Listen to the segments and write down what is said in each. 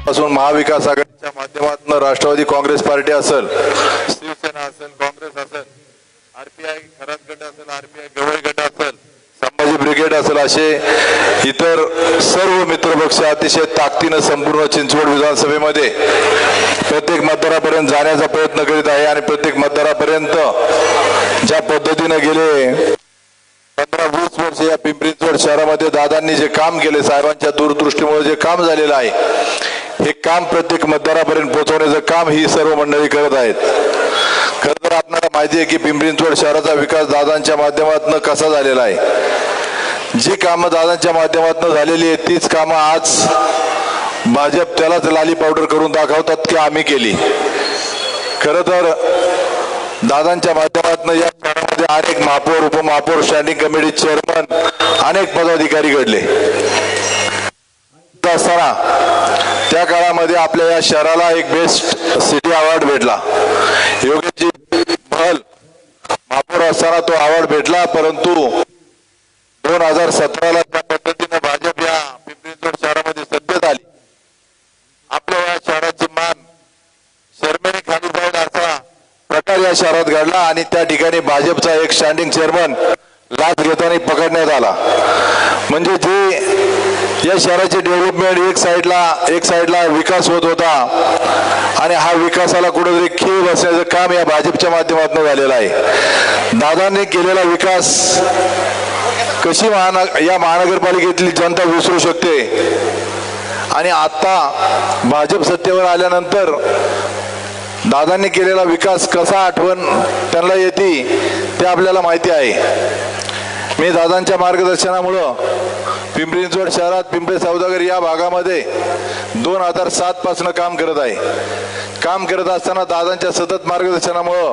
पासून महाविकास आघाडीच्या माध्यमातून राष्ट्रवादी काँग्रेस पार्टी असेल, शिवसेना असेल, काँग्रेस असेल, आरपीआय खरात गट असेल, आरपीआय गवळी गट असेल, संभाजी ब्रिगेड असेल, असे इतर सर्व मित्रपक्ष अतिशय ताकदीने संपूर्ण चिंचवड विधानसभेमध्ये प्रत्येक मतदारापर्यंत जाण्याचा प्रयत्न करीत आहे आणि प्रत्येक मतदारापर्यंत ज्या पद्धतीने गेले 15-20 वर्ष या पिंपरी चिंचवड शहरामध्ये दादांनी जे काम केले, साहेबांच्या दूरदृष्टीमुळे जे काम झालेलं आहे, हे काम प्रत्येक मतदारापर्यंत पोहोचवण्याचं काम ही सर्व मंडळी करत आहेत. खरं तर आपल्याला माहिती आहे की पिंपरी चिंचवड शहराचा विकास दादांच्या माध्यमातून कसा झालेला आहे. जी कामं दादांच्या माध्यमातून झालेली आहेत तीच कामं आज भाजप त्यालाच लाली पावडर करून दाखवतात की आम्ही केली. खरं तर दादांच्या माध्यमातून या शहरामध्ये अनेक महापौर, उपमहापौर, स्टँडिंग कमिटी चेअरमन, अनेक पदाधिकारी घडले असताना त्या काळामध्ये आपल्या या शहराला एक बेस्ट सिटी अवॉर्ड भेटला. योगेशजी महल महापौर असताना तो अवॉर्ड भेटला. परंतु 2017ला त्या पद्धतीने भाजप या पिंपरी चिंचवड शहरामध्ये सत्तेत आली. आपल्या या शहराची मान शर्मेने खाली जाईल असा प्रकार या शहरात घडला आणि त्या ठिकाणी भाजपचा एक स्टँडिंग चेअरमन लाच घेताना पकडण्यात आला. म्हणजे जे या शहराचे डेव्हलपमेंट एक साईडला विकास होत होता आणि हा विकासाला कुठेतरी खीळ बसण्याचं काम या भाजपच्या माध्यमातून झालेलं आहे. दादांनी केलेला विकास कशी या महानगरपालिकेतली जनता विसरू शकते आणि आता भाजप सत्तेवर आल्यानंतर दादांनी केलेला विकास कसा आठवण त्यांना येते ते आपल्याला माहिती आहे. मी दादांच्या मार्गदर्शनामुळं पिंपरी चिंचवड शहरात पिंपरी सौदागर या भागामध्ये 2007 पासून काम करत आहे. काम करत असताना दादांच्या सतत मार्गदर्शनामुळं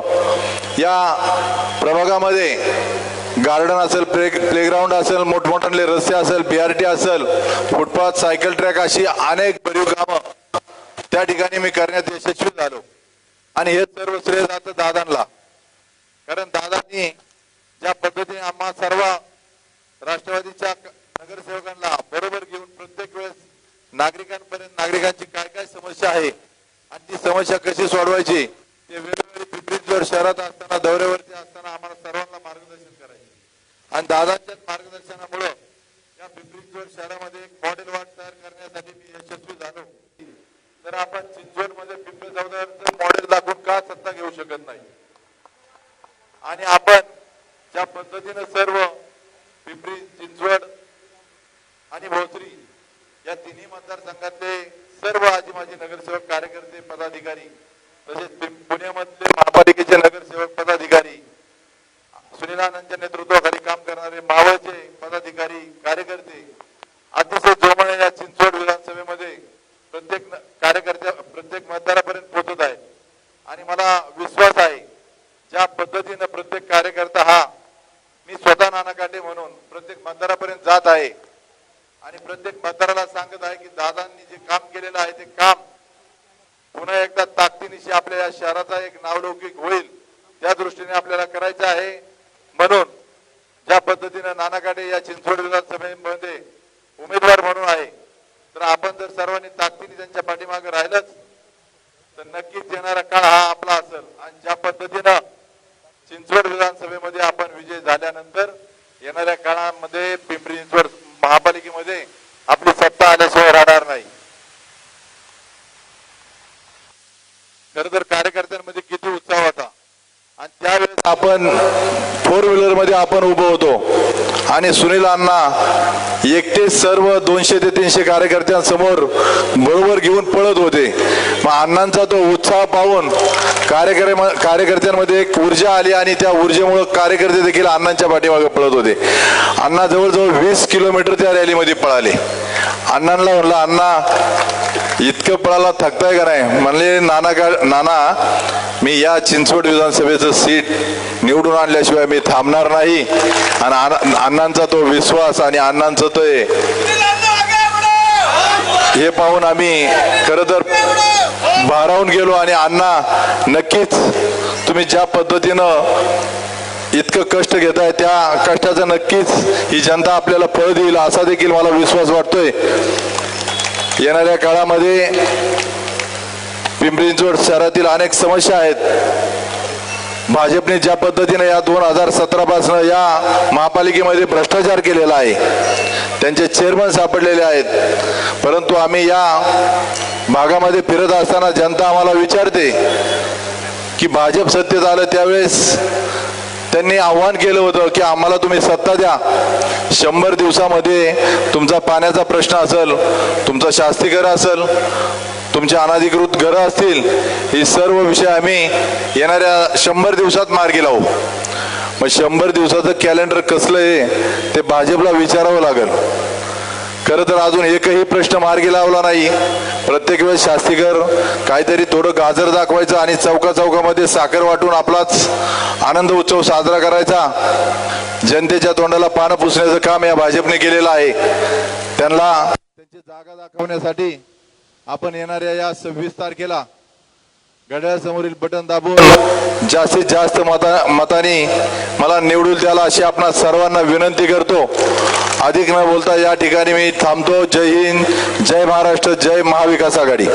या प्रभागामध्ये गार्डन असेल, प्लेग्राऊंड असेल, मोठमोठे रस्ते असेल, BRT असेल, फुटपाथ, सायकल ट्रॅक अशी अनेक भरीव कामं त्या ठिकाणी मी करण्यात यशस्वी झालो आणि हे सर्व श्रेय जातं दादांना. कारण दादांनी ज्या पद्धतीने आम्हा सर्व राष्ट्रवादीच्या नगरसेवकांना बरोबर घेऊन प्रत्येक वेळेस नागरिकांची काय काय समस्या आहे आणि ती समस्या कशी सोडवायची ते वेळोवेळी पिंपरी चिंचवड शहरात असताना, दौऱ्यावरती असताना आम्हाला सर्वांना मार्गदर्शन करायचे आणि दादांच्याच मार्गदर्शनामुळे या पिंपरी चिंचवड शहरामध्ये एक मॉडेल वार्ड तयार करण्यासाठी मी यशस्वी झालो. तर आपण चिंचवडमध्ये पिंपरी सौदागरचं मॉडेल दाखवून का सत्ता घेऊ शकत नाही आणि आपण ज्या पद्धतीने सर्व पिंपरी चिंचवड आणि भोसरी या तिन्ही मतदारसंघातले सर्व आजी माजी नगरसेवक, कार्यकर्ते, पदाधिकारी, तसेच पुण्यामधले महापालिकेचे नगरसेवक, पदाधिकारी, सुनीलांच्या नेतृत्वाखाली काम करणारे मावळचे पदाधिकारी, कार्यकर्ते अतिशय जोमाने या चिंचवड विधानसभेमध्ये प्रत्येक कार्यकर्त्या, प्रत्येक मतदारापर्यंत पोहोचत आहेत आणि मला विश्वास आहे ज्या पद्धतीने प्रत्येक कार्यकर्ता हा मी स्वतः नाना काटे म्हणून प्रत्येक मतदारापर्यंत जात आहे आणि प्रत्येक मतदाराला सांगत आहे की दादांनी जे काम केलेलं आहे ते काम पुन्हा एकदा ताकदीनिशी आपल्या या शहराचा एक नावलौकिक होईल त्या दृष्टीने आपल्याला करायचं आहे. म्हणून ज्या पद्धतीने नाना काटे या चिंचवड विधानसभेमध्ये उमेदवार म्हणून आहे तर आपण जर सर्वांनी ताकदीने त्यांच्या पाठीमागे राहिलंच तर नक्कीच येणारा काळ हा आपला असेल आणि ज्या पद्धतीनं चिंचवड विधानसभेमध्ये आपण विजय झाल्यानंतर येणाऱ्या काळामध्ये पिंपरी चिंचवड महापालिकेमध्ये आपली सत्ता आल्याशिवाय राहणार नाही. खर तर कार्यकर्त्यांमध्ये किती उत्साह होता आणि त्यावेळेस आपण 4 व्हीलर मध्ये आपण उभं होतो आणि सुनील अण्णा एकटे सर्व 200 ते 300 कार्यकर्त्यांसमोर बरोबर घेऊन पळत होते. मग अण्णांचा तो उत्साह पाहून कार्यकर्त्यांमध्ये एक ऊर्जा आली आणि त्या ऊर्जेमुळे कार्यकर्ते देखील अण्णांच्या पाठीमागे पळत होते. अण्णा जवळजवळ 20 किलोमीटर त्या रॅलीमध्ये पळाले. अण्णांना म्हणलं, अण्णा इतकं पळायला थकताय का नाही? म्हणले, नाना मी या चिंचवड विधानसभेचं सीट निवडून आणल्याशिवाय मी थांबणार नाही. आणि अण्णांचा तो विश्वास आणि अण्णांचं तो हे पाहून आम्ही खरं तर भारावून गेलो आणि अण्णा नक्कीच तुम्ही ज्या पद्धतीनं इतकं कष्ट घेताय त्या कष्टाचं नक्कीच ही जनता आपल्याला फळ देईल असा देखील मला विश्वास वाटतोय. येणाऱ्या काळामध्ये पिंपरी चिंचवड शहरातील अनेक समस्या आहेत. भाजपने ज्या पद्धतीने या 2017 पासून या महापालिकेमध्ये भ्रष्टाचार केलेला आहे, त्यांचे चेअरमन सापडलेले आहेत. परंतु आम्ही या भागामध्ये फिरत असताना जनता आम्हाला विचारते की भाजप सत्तेत आलं त्यावेळेस त्यांनी आव्हान केलं होतं की आम्हाला तुम्ही सत्ता द्या, 100 दिवसामध्ये तुमचा पाण्याचा प्रश्न असेल, तुमचं शास्तीकर असेल, तुमचे अनधिकृत घरं असतील, हे सर्व विषय आम्ही येणाऱ्या 100 दिवसात मार्गी लावू. मग 100 दिवसाचं कॅलेंडर कसलं आहे ते भाजपला विचारावं लागेल. खरं तर अजून एकही प्रश्न मार्गी लावला नाही. प्रत्येक वेळेस शास्तीकर काहीतरी थोडं गाजर दाखवायचं आणि चौकामध्ये साखर वाटून आपलाच आनंद उत्सव साजरा करायचा. जनतेच्या तोंडाला पानं पुसण्याचं काम या भाजपने केलेलं आहे. त्यांना त्यांची जागा दाखवण्यासाठी आपण येणाऱ्या या 26 तारखेला घड्याळासमोरील बटन दाबून जास्तीत जास्त मताने मला निवडून द्याला अशी आपणा सर्वांना विनंती करतो. अधिक न बोलता या ठिकाणी मी थांबतो. जय हिंद, जय महाराष्ट्र, जय महाविकास आघाडी.